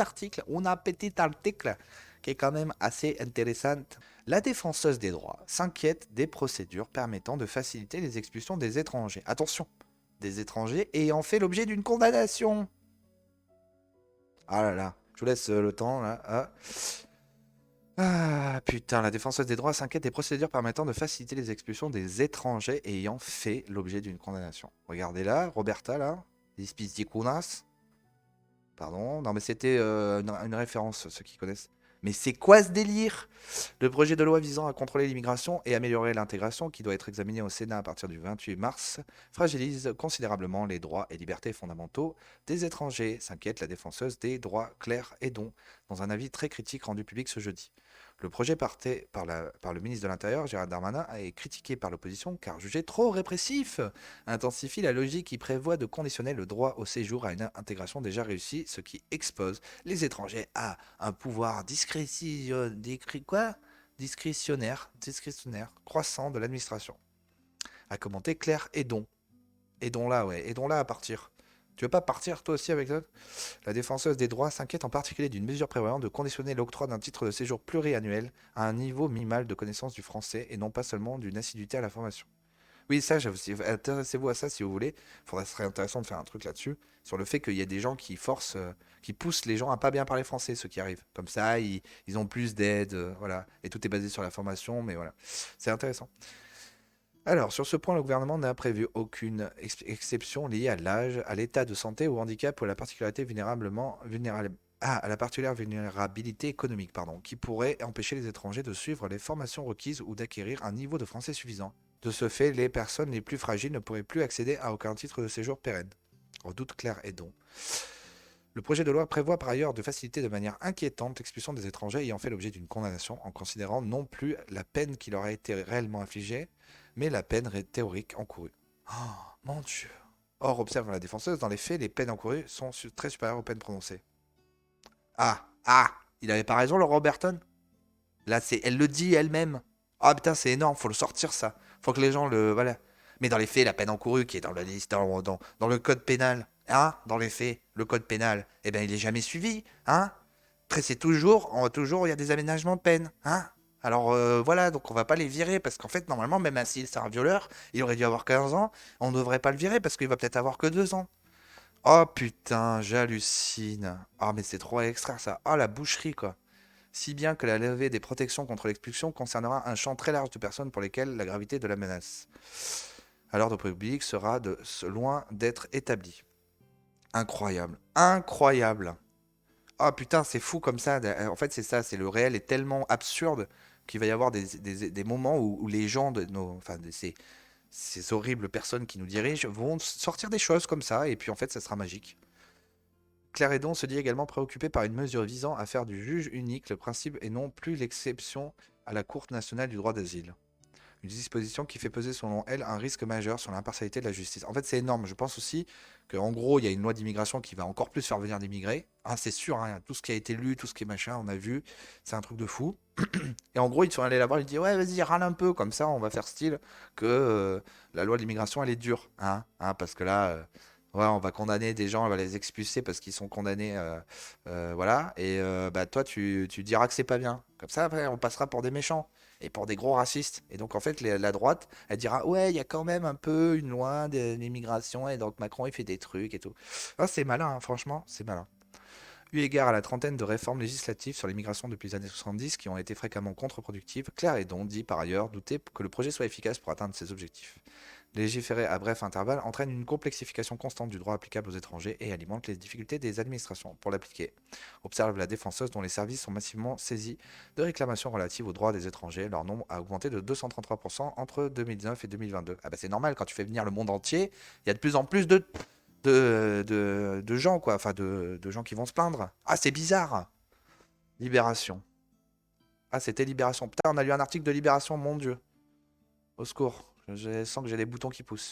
article, un petit article qui est quand même assez intéressant. La défenseuse des droits s'inquiète des procédures permettant de faciliter les expulsions des étrangers. Attention, des étrangers ayant fait l'objet d'une condamnation. Ah là là, je vous laisse le temps là. Ah putain, la défenseuse des droits s'inquiète des procédures permettant de faciliter les expulsions des étrangers ayant fait l'objet d'une condamnation. Regardez là, Roberta là, Ispizdicunas. Pardon, non mais c'était une référence, ceux qui connaissent. Mais c'est quoi ce délire? Le projet de loi visant à contrôler l'immigration et améliorer l'intégration, qui doit être examiné au Sénat à partir du 28 mars, fragilise considérablement les droits et libertés fondamentaux des étrangers, s'inquiète la défenseuse des droits Claire Hédon, dans un avis très critique rendu public ce jeudi. Le projet partait par le ministre de l'Intérieur, Gérald Darmanin, est critiqué par l'opposition car jugé trop répressif, intensifie la logique qui prévoit de conditionner le droit au séjour à une intégration déjà réussie, ce qui expose les étrangers à un pouvoir discrétionnaire croissant de l'administration. A commenté Claire Hédon. Aidons là, ouais, aidons là à partir. Tu veux pas partir toi aussi avec ça? La défenseuse des droits s'inquiète en particulier d'une mesure prévoyant de conditionner l'octroi d'un titre de séjour pluriannuel à un niveau minimal de connaissance du français et non pas seulement d'une assiduité à la formation. Oui, ça, j'avoue, intéressez-vous à ça si vous voulez. Ce serait intéressant de faire un truc là-dessus, sur le fait qu'il y a des gens qui forcent, qui poussent les gens à pas bien parler français, ceux qui arrivent. Comme ça, ils ont plus d'aide, voilà. Et tout est basé sur la formation, mais voilà. C'est intéressant. Alors, sur ce point, le gouvernement n'a prévu aucune exception liée à l'âge, à l'état de santé, au handicap ou à la particularité à la particulière vulnérabilité économique, pardon, qui pourrait empêcher les étrangers de suivre les formations requises ou d'acquérir un niveau de français suffisant. De ce fait, les personnes les plus fragiles ne pourraient plus accéder à aucun titre de séjour pérenne. Redoute Claire Hédon. Le projet de loi prévoit par ailleurs de faciliter de manière inquiétante l'expulsion des étrangers ayant fait l'objet d'une condamnation en considérant non plus la peine qui leur a été réellement infligée, mais la peine théorique encourue. Oh, mon Dieu. Or, observe la défenseuse, dans les faits, les peines encourues sont très supérieures aux peines prononcées. Il avait pas raison, le Roberton. Là, elle le dit elle-même. Ah putain, c'est énorme, faut le sortir ça. Faut que les gens le. Voilà. Mais dans les faits, la peine encourue qui est dans la liste, dans le code pénal, hein, dans les faits, le code pénal, eh ben il est jamais suivi, hein. Après, toujours, il y a des aménagements de peine, hein. Alors voilà, donc on va pas les virer parce qu'en fait, normalement, même si c'est un violeur, il aurait dû avoir 15 ans, on ne devrait pas le virer parce qu'il va peut-être avoir que 2 ans. Oh putain, j'hallucine. Ah, mais c'est trop à extraire ça. Ah, la boucherie quoi. Si bien que la levée des protections contre l'expulsion concernera un champ très large de personnes pour lesquelles la gravité de la menace à l'ordre public sera loin d'être établie. Incroyable. Incroyable. Ah putain, c'est fou comme ça. En fait, c'est ça. C'est le réel est tellement absurde qu'il va y avoir des moments où les gens de nos, enfin, ces horribles personnes qui nous dirigent vont sortir des choses comme ça. Et puis en fait, ça sera magique. Claire Hédon se dit également préoccupée par une mesure visant à faire du juge unique le principe et non plus l'exception à la Cour nationale du droit d'asile. Une disposition qui fait peser selon elle un risque majeur sur l'impartialité de la justice. En fait, c'est énorme. Je pense aussi qu'en gros, il y a une loi d'immigration qui va encore plus faire venir d'immigrés. Ah, c'est sûr, hein, tout ce qui a été lu, tout ce qui est machin, on a vu, c'est un truc de fou. Et en gros, ils sont allés là-bas, ils disent ouais, vas-y, râle un peu, comme ça, on va faire style que la loi de l'immigration, elle est dure, parce que là, ouais, on va condamner des gens, on va les expulser parce qu'ils sont condamnés, voilà. Et bah toi, tu diras que c'est pas bien. Comme ça, après, on passera pour des méchants et pour des gros racistes. Et donc, en fait, la droite, elle dira ouais, il y a quand même un peu une loi de l'immigration et donc Macron, il fait des trucs et tout. Ah, c'est malin, hein, franchement, c'est malin. Eu égard à la trentaine de réformes législatives sur l'immigration depuis les années 70 qui ont été fréquemment contre-productives, Claire Hédon dit par ailleurs douter que le projet soit efficace pour atteindre ses objectifs. Légiférer à bref intervalle entraîne une complexification constante du droit applicable aux étrangers et alimente les difficultés des administrations pour l'appliquer. Observe la défenseuse dont les services sont massivement saisis de réclamations relatives aux droits des étrangers. Leur nombre a augmenté de 233% entre 2019 et 2022. Ah bah c'est normal, quand tu fais venir le monde entier, il y a de plus en plus de gens, quoi. Enfin, de gens qui vont se plaindre. Ah, c'est bizarre. Libération. Ah, c'était Libération. Putain, on a lu un article de Libération, mon Dieu. Au secours. Je sens que j'ai des boutons qui poussent.